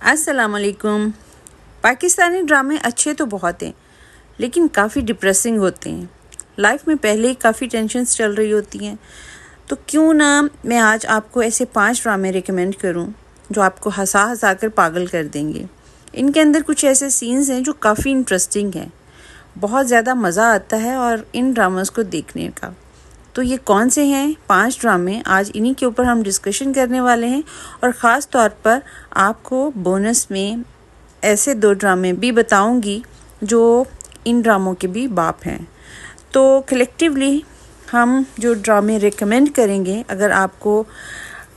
अस्सलामुअलैकुम। पाकिस्तानी ड्रामे अच्छे तो बहुत हैं, लेकिन काफ़ी डिप्रेसिंग होते हैं। लाइफ में पहले ही काफ़ी टेंशन्स चल रही होती हैं, तो क्यों ना मैं आज आपको ऐसे 5 ड्रामे रिकमेंड करूं जो आपको हंसा हंसा कर पागल कर देंगे। इनके अंदर कुछ ऐसे सीन्स हैं जो काफ़ी इंटरेस्टिंग हैं, बहुत ज़्यादा मज़ा आता है और इन ड्रामास को देखने का। तो ये कौन से हैं 5 ड्रामे, आज इन्हीं के ऊपर हम डिस्कशन करने वाले हैं और ख़ास तौर पर आपको बोनस में ऐसे 2 ड्रामे भी बताऊंगी जो इन ड्रामों के भी बाप हैं। तो कलेक्टिवली हम जो ड्रामे रिकमेंड करेंगे, अगर आपको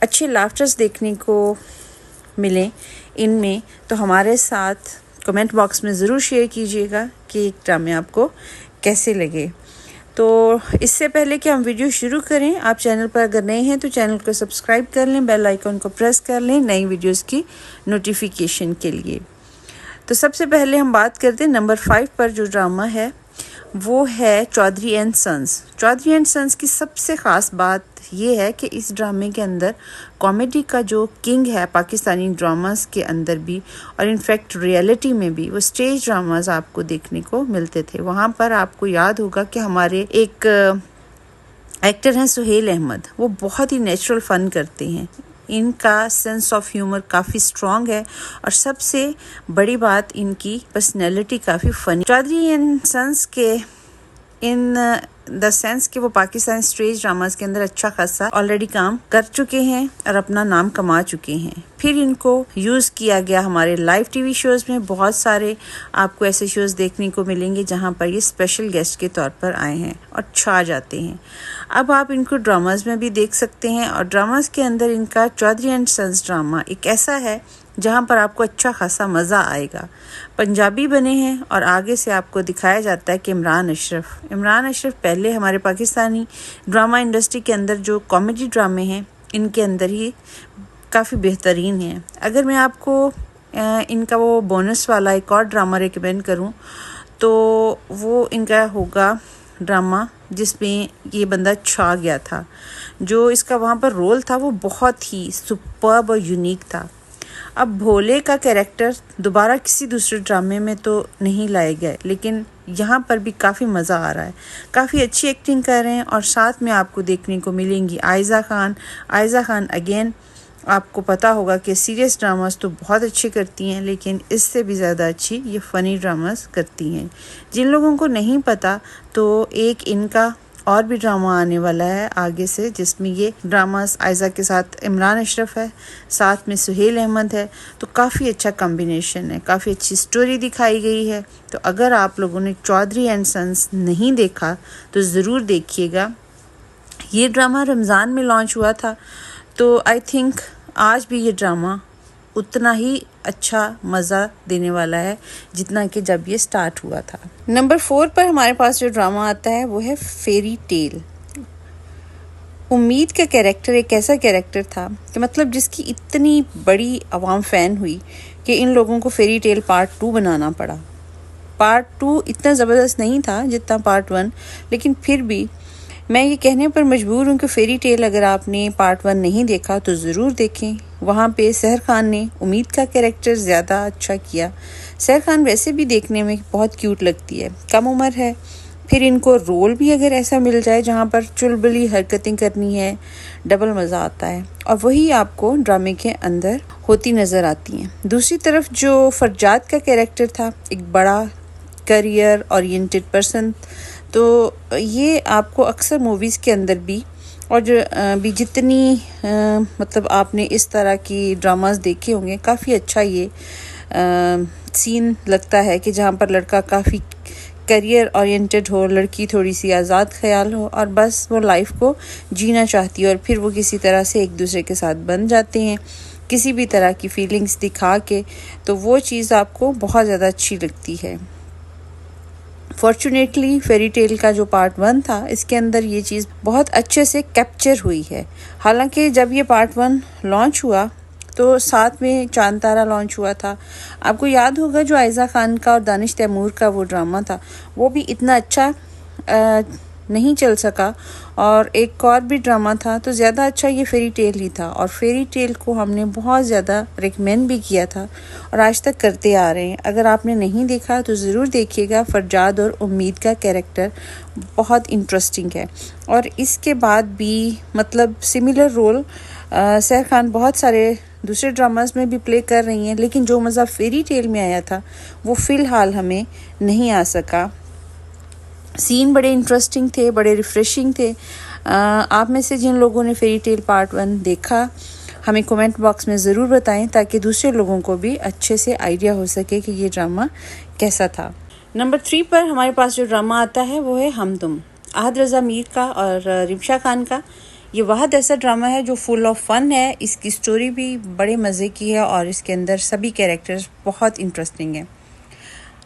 अच्छे लाफ्टर्स देखने को मिले इनमें, तो हमारे साथ कमेंट बॉक्स में ज़रूर शेयर कीजिएगा कि एक ड्रामे आपको कैसे लगे। तो इससे पहले कि हम वीडियो शुरू करें, आप चैनल पर अगर नए हैं तो चैनल को सब्सक्राइब कर लें, बेल आइकन को प्रेस कर लें नई वीडियोस की नोटिफिकेशन के लिए। तो सबसे पहले हम बात करते हैं नंबर 5 पर जो ड्रामा है वो है Chaudhary and sons. Chaudhary and sons की सबसे ख़ास बात ये है कि इस ड्रामे के अंदर कॉमेडी का जो किंग है पाकिस्तानी ड्रामास के अंदर भी, और इनफैक्ट रियलिटी में भी, वो स्टेज ड्रामास आपको देखने को मिलते थे। वहाँ पर आपको याद होगा कि हमारे एक एक्टर हैं सुहेल अहमद, वो बहुत ही नेचुरल फ़न करते हैं। इनका सेंस ऑफ ह्यूमर काफ़ी स्ट्रॉन्ग है और सबसे बड़ी बात, इनकी पर्सनैलिटी काफ़ी फ़नी। चौधरी एंड सन्स के इन द सेंस कि वो पाकिस्तानी स्टेज ड्रामास के अंदर अच्छा खासा ऑलरेडी काम कर चुके हैं और अपना नाम कमा चुके हैं। फिर इनको यूज़ किया गया हमारे लाइव टीवी शोज़ में। बहुत सारे आपको ऐसे शोज़ देखने को मिलेंगे जहां पर ये स्पेशल गेस्ट के तौर पर आए हैं और छा जाते हैं। अब आप इनको ड्रामास में भी देख सकते हैं, और ड्रामास के अंदर इनका चौधरी एंड सन्स ड्रामा एक ऐसा है जहां पर आपको अच्छा खासा मज़ा आएगा। पंजाबी बने हैं और आगे से आपको दिखाया जाता है कि इमरान अशरफ पहले हमारे पाकिस्तानी ड्रामा इंडस्ट्री के अंदर जो कॉमेडी ड्रामे हैं इनके अंदर ही काफ़ी बेहतरीन हैं। अगर मैं आपको इनका वो बोनस वाला एक और ड्रामा रिकमेंड करूं तो वो इनका होगा ड्रामा जिसमें ये बंदा छा गया था। जो इसका वहाँ पर रोल था वो बहुत ही सुपर्ब और यूनिक था। अब भोले का कैरेक्टर दोबारा किसी दूसरे ड्रामे में तो नहीं लाए गए, लेकिन यहाँ पर भी काफ़ी मज़ा आ रहा है। काफ़ी अच्छी एक्टिंग कर रहे हैं और साथ में आपको देखने को मिलेंगी आयज़ा खान अगेन। आपको पता होगा कि सीरियस ड्रामास तो बहुत अच्छे करती हैं, लेकिन इससे भी ज़्यादा अच्छी ये फ़नी ड्रामास करती हैं। जिन लोगों को नहीं पता, तो एक इनका और भी ड्रामा आने वाला है आगे से, जिसमें ये ड्रामास आयज़ा के साथ इमरान अशरफ है, साथ में सुहेल अहमद है। तो काफ़ी अच्छा कॉम्बिनेशन है, काफ़ी अच्छी स्टोरी दिखाई गई है। तो अगर आप लोगों ने चौधरी एंड सन्स नहीं देखा तो ज़रूर देखिएगा। ये ड्रामा रमज़ान में लॉन्च हुआ था, तो आई थिंक आज भी ये ड्रामा उतना ही अच्छा मज़ा देने वाला है जितना कि जब ये स्टार्ट हुआ था। नंबर 4 पर हमारे पास जो ड्रामा आता है वो है फेरी टेल। उम्मीद का कैरेक्टर एक ऐसा कैरेक्टर था कि मतलब जिसकी इतनी बड़ी आवाम फ़ैन हुई कि इन लोगों को फेरी टेल पार्ट 2 बनाना पड़ा। पार्ट 2 इतना ज़बरदस्त नहीं था जितना पार्ट 1, लेकिन फिर भी मैं ये कहने पर मजबूर हूँ कि फेरी टेल अगर आपने पार्ट 1 नहीं देखा तो ज़रूर देखें। वहाँ पे सहर खान ने उम्मीद का कैरेक्टर ज़्यादा अच्छा किया। सहर खान वैसे भी देखने में बहुत क्यूट लगती है, कम उम्र है, फिर इनको रोल भी अगर ऐसा मिल जाए जहाँ पर चुलबुली हरकतें करनी है, डबल मज़ा आता है, और वही आपको ड्रामे के अंदर होती नज़र आती हैं। दूसरी तरफ जो फरजाद का कैरेक्टर था, एक बड़ा करियर ओरिएंटेड पर्सन, तो ये आपको अक्सर मूवीज़ के अंदर भी, और जो भी जितनी मतलब आपने इस तरह की ड्रामास देखे होंगे, काफ़ी अच्छा ये सीन लगता है कि जहाँ पर लड़का काफ़ी करियर ओरिएंटेड हो, लड़की थोड़ी सी आज़ाद ख्याल हो और बस वो लाइफ को जीना चाहती है, और फिर वो किसी तरह से एक दूसरे के साथ बन जाते हैं किसी भी तरह की फीलिंग्स दिखा के। तो वो चीज़ आपको बहुत ज़्यादा अच्छी लगती है। फॉर्चुनेटली फेरी टेल का जो पार्ट 1 था, इसके अंदर ये चीज़ बहुत अच्छे से कैप्चर हुई है। हालांकि जब ये पार्ट 1 लॉन्च हुआ तो साथ में चांद तारा लॉन्च हुआ था। आपको याद होगा जो आयज़ा खान का और दानिश तैमूर का वो ड्रामा था, वो भी इतना अच्छा नहीं चल सका और एक और भी ड्रामा था, तो ज़्यादा अच्छा ये फेरी टेल ही था और फेरी टेल को हमने बहुत ज़्यादा रिकमेंड भी किया था और आज तक करते आ रहे हैं। अगर आपने नहीं देखा तो ज़रूर देखिएगा। फरजाद और उम्मीद का कैरेक्टर बहुत इंटरेस्टिंग है और इसके बाद भी मतलब सिमिलर रोल सैर खान बहुत सारे दूसरे ड्रामास में भी प्ले कर रही हैं, लेकिन जो मज़ा फेरी टेल में आया था वो फ़िलहाल हमें नहीं आ सका। सीन बड़े इंटरेस्टिंग थे, बड़े रिफ़्रेशिंग थे। आप में से जिन लोगों ने फेरी टेल पार्ट 1 देखा हमें कमेंट बॉक्स में ज़रूर बताएं, ताकि दूसरे लोगों को भी अच्छे से आइडिया हो सके कि ये ड्रामा कैसा था। नंबर 3 पर हमारे पास जो ड्रामा आता है वो है हम तुम, अहद रज़ा मीर का और रिमशा खान का। ये वाहद ऐसा ड्रामा है जो फुल ऑफ फन है। इसकी स्टोरी भी बड़े मज़े की है और इसके अंदर सभी कैरेक्टर्स बहुत इंटरेस्टिंग हैं।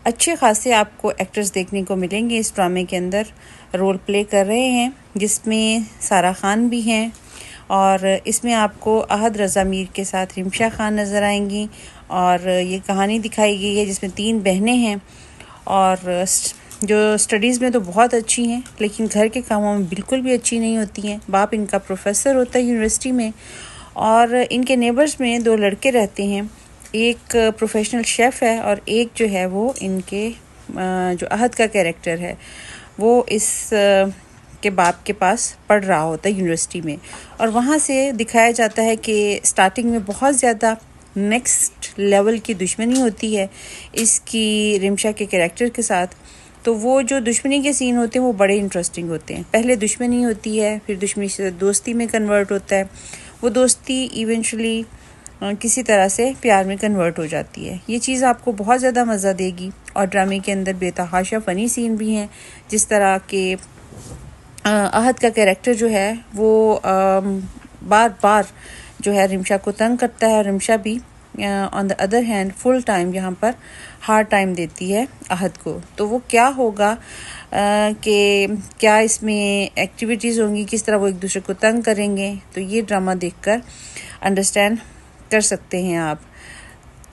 अच्छे खासे आपको एक्टर्स देखने को मिलेंगे इस ड्रामे के अंदर, रोल प्ले कर रहे हैं, जिसमें सारा खान भी हैं और इसमें आपको अहद रज़ा मीर के साथ रिमशा खान नज़र आएंगी। और ये कहानी दिखाई गई है जिसमें 3 बहनें हैं और जो स्टडीज़ में तो बहुत अच्छी हैं, लेकिन घर के कामों में बिल्कुल भी अच्छी नहीं होती हैं। बाप इनका प्रोफेसर होता है यूनिवर्सिटी में और इनके नेबर्स में 2 लड़के रहते हैं। एक प्रोफेशनल शेफ़ है और एक जो है वो इनके जो अहद का कैरेक्टर है वो इस के बाप के पास पढ़ रहा होता है यूनिवर्सिटी में। और वहाँ से दिखाया जाता है कि स्टार्टिंग में बहुत ज़्यादा नेक्स्ट लेवल की दुश्मनी होती है इसकी रिमशा के कैरेक्टर के साथ। तो वो जो दुश्मनी के सीन होते हैं वो बड़े इंटरेस्टिंग होते हैं। पहले दुश्मनी होती है, फिर दुश्मनी से दोस्ती में कन्वर्ट होता है, वो दोस्ती इवेंचुअली किसी तरह से प्यार में कन्वर्ट हो जाती है। ये चीज़ आपको बहुत ज़्यादा मज़ा देगी और ड्रामे के अंदर बेतहाशा फ़नी सीन भी हैं, जिस तरह के अहद का कैरेक्टर जो है वो बार बार जो है रिमशा को तंग करता है और रिमशा भी on the other hand full time यहाँ पर हार्ड टाइम देती है अहद को। तो वो क्या होगा कि क्या इसमें एक्टिविटीज़ होंगी, किस तरह वो एक दूसरे को तंग करेंगे, तो ये ड्रामा देखकर अंडरस्टैंड कर सकते हैं आप।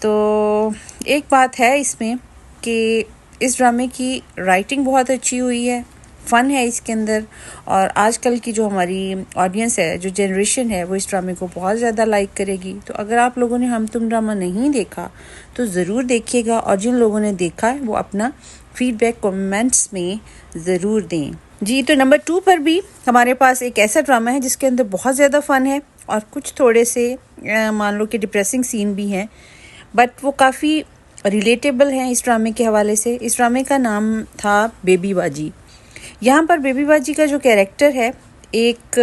तो एक बात है इसमें कि इस ड्रामे की राइटिंग बहुत अच्छी हुई है, फ़न है इसके अंदर और आजकल की जो हमारी ऑडियंस है, जो जनरेशन है, वो इस ड्रामे को बहुत ज़्यादा लाइक करेगी। तो अगर आप लोगों ने हम तुम ड्रामा नहीं देखा तो ज़रूर देखिएगा और जिन लोगों ने देखा है वो अपना फीडबैक कमेंट्स में ज़रूर दें जी। तो नंबर 2 पर भी हमारे पास एक ऐसा ड्रामा है जिसके अंदर बहुत ज़्यादा फ़न है और कुछ थोड़े से मान लो कि डिप्रेसिंग सीन भी हैं, बट वो काफ़ी रिलेटेबल हैं इस ड्रामे के हवाले से। इस ड्रामे का नाम था बेबी बाजी। यहाँ पर बेबी बाजी का जो कैरेक्टर है, एक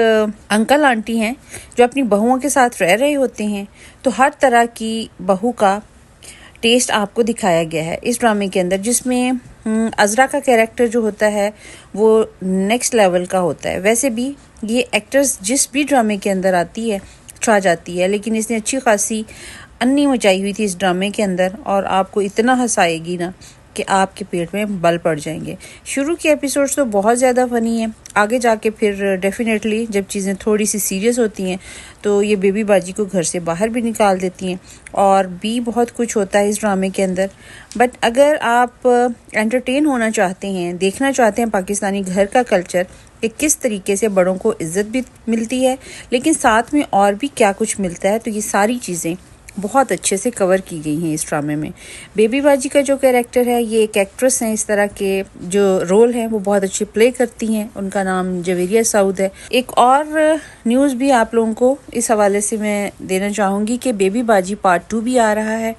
अंकल आंटी हैं जो अपनी बहुओं के साथ रह रहे होते हैं। तो हर तरह की बहू का टेस्ट आपको दिखाया गया है इस ड्रामे के अंदर, जिसमें अज़रा का कैरेक्टर जो होता है वो नेक्स्ट लेवल का होता है। वैसे भी ये एक्टर्स जिस भी ड्रामे के अंदर आती है छा जाती है, लेकिन इसने अच्छी खासी अन्नी मचाई हुई थी इस ड्रामे के अंदर और आपको इतना हंसाएगी ना कि आपके पेट में बल पड़ जाएंगे। शुरू के एपिसोड्स तो बहुत ज़्यादा फ़नी है, आगे जाके फिर डेफिनेटली जब चीज़ें थोड़ी सी सीरियस होती हैं तो ये बेबी बाजी को घर से बाहर भी निकाल देती हैं और भी बहुत कुछ होता है इस ड्रामे के अंदर। बट अगर आप एंटरटेन होना चाहते हैं, देखना चाहते हैं पाकिस्तानी घर का कल्चर कि किस तरीके से बड़ों को इज़्ज़त भी मिलती है लेकिन साथ में और भी क्या कुछ मिलता है, तो ये सारी चीज़ें बहुत अच्छे से कवर की गई हैं इस ड्रामे में। बेबी बाजी का जो कैरेक्टर है, ये एक एक्ट्रेस हैं, इस तरह के जो रोल हैं वो बहुत अच्छे प्ले करती हैं। उनका नाम जवेरिया सऊद है। एक और न्यूज़ भी आप लोगों को इस हवाले से मैं देना चाहूँगी कि बेबी बाजी पार्ट 2 भी आ रहा है,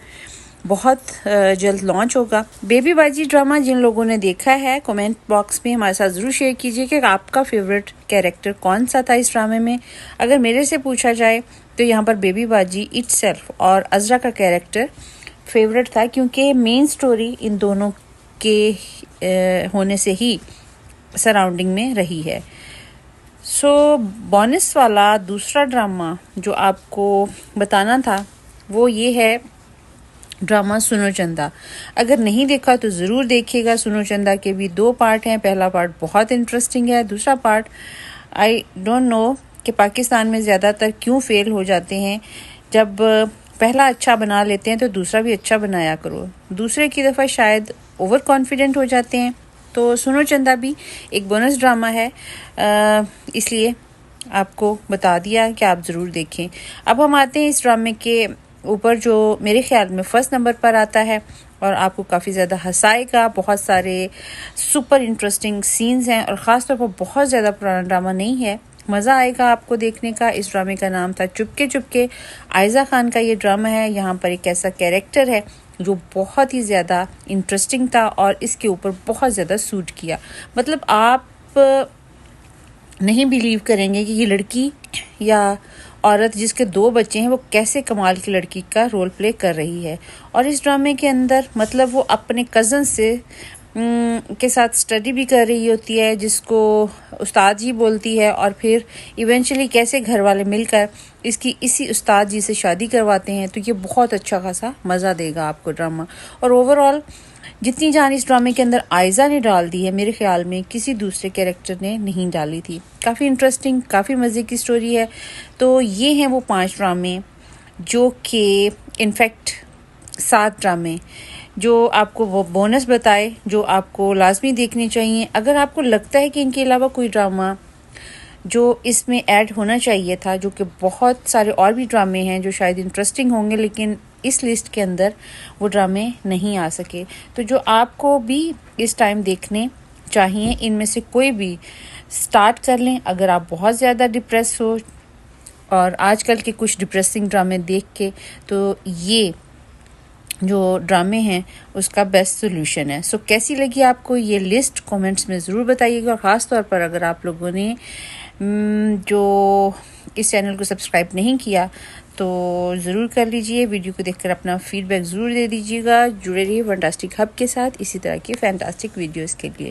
बहुत जल्द लॉन्च होगा। बेबी बाजी ड्रामा जिन लोगों ने देखा है कमेंट बॉक्स में हमारे साथ ज़रूर शेयर कीजिए कि आपका फेवरेट कैरेक्टर कौन सा था इस ड्रामे में। अगर मेरे से पूछा जाए तो यहाँ पर बेबी बाजी इटसेल्फ और अज़रा का कैरेक्टर फेवरेट था, क्योंकि मेन स्टोरी इन दोनों के होने से ही सराउंडिंग में रही है। सो बोनस वाला दूसरा ड्रामा जो आपको बताना था वो ये है ड्रामा सुनो चंदा। अगर नहीं देखा तो ज़रूर देखिएगा। सुनो चंदा के भी 2 पार्ट हैं। पहला पार्ट बहुत इंटरेस्टिंग है, दूसरा पार्ट आई डोंट नो कि पाकिस्तान में ज़्यादातर क्यों फेल हो जाते हैं। जब पहला अच्छा बना लेते हैं तो दूसरा भी अच्छा बनाया करो। दूसरे की दफ़ा शायद ओवर कॉन्फिडेंट हो जाते हैं तो सुनो चंदा भी एक बोनस ड्रामा है, इसलिए आपको बता दिया कि आप ज़रूर देखें। अब हम आते हैं इस ड्रामे के ऊपर जो मेरे ख्याल में फर्स्ट नंबर पर आता है और आपको काफ़ी ज़्यादा हंसाएगा। बहुत सारे सुपर इंटरेस्टिंग सीन्स हैं और ख़ास तौर पर बहुत ज़्यादा पुराना ड्रामा नहीं है, मज़ा आएगा आपको देखने का। इस ड्रामे का नाम था चुपके चुपके। आयज़ा खान का ये ड्रामा है। यहाँ पर एक ऐसा कैरेक्टर है जो बहुत ही ज़्यादा इंटरेस्टिंग था और इसके ऊपर बहुत ज़्यादा सूट किया। मतलब आप नहीं बिलीव करेंगे कि ये लड़की या औरत जिसके 2 बच्चे हैं वो कैसे कमाल की लड़की का रोल प्ले कर रही है। और इस ड्रामे के अंदर मतलब वो अपने कज़न से के साथ स्टडी भी कर रही होती है, जिसको उस्ताद जी बोलती है, और फिर इवेंचुअली कैसे घर वाले मिलकर इसी उस्ताद जी से शादी करवाते हैं। तो ये बहुत अच्छा खासा मज़ा देगा आपको ड्रामा। और ओवरऑल जितनी जान इस ड्रामे के अंदर आयज़ा ने डाल दी है, मेरे ख्याल में किसी दूसरे कैरेक्टर ने नहीं डाली थी। काफ़ी इंटरेस्टिंग, काफ़ी मज़े की स्टोरी है। तो ये हैं वो 5 ड्रामे जो कि इनफैक्ट 7 ड्रामे जो आपको वो बोनस बताए, जो आपको लाजमी देखने चाहिए। अगर आपको लगता है कि इनके अलावा कोई ड्रामा जो इसमें ऐड होना चाहिए था, जो कि बहुत सारे और भी ड्रामे हैं जो शायद इंटरेस्टिंग होंगे लेकिन इस लिस्ट के अंदर वो ड्रामे नहीं आ सके, तो जो आपको भी इस टाइम देखने चाहिए, इनमें से कोई भी स्टार्ट कर लें। अगर आप बहुत ज़्यादा डिप्रेस हो और आजकल के कुछ डिप्रेसिंग ड्रामे देख के, तो ये जो ड्रामे हैं उसका बेस्ट सोल्यूशन है। सो कैसी लगी आपको ये लिस्ट, कमेंट्स में ज़रूर बताइएगा। और ख़ास तौर पर अगर आप लोगों ने जो इस चैनल को सब्सक्राइब नहीं किया तो ज़रूर कर लीजिए। वीडियो को देखकर अपना फीडबैक ज़रूर दे दीजिएगा। जुड़े रहिए फैंटास्टिक हब के साथ इसी तरह के फैंटास्टिक वीडियोस के लिए।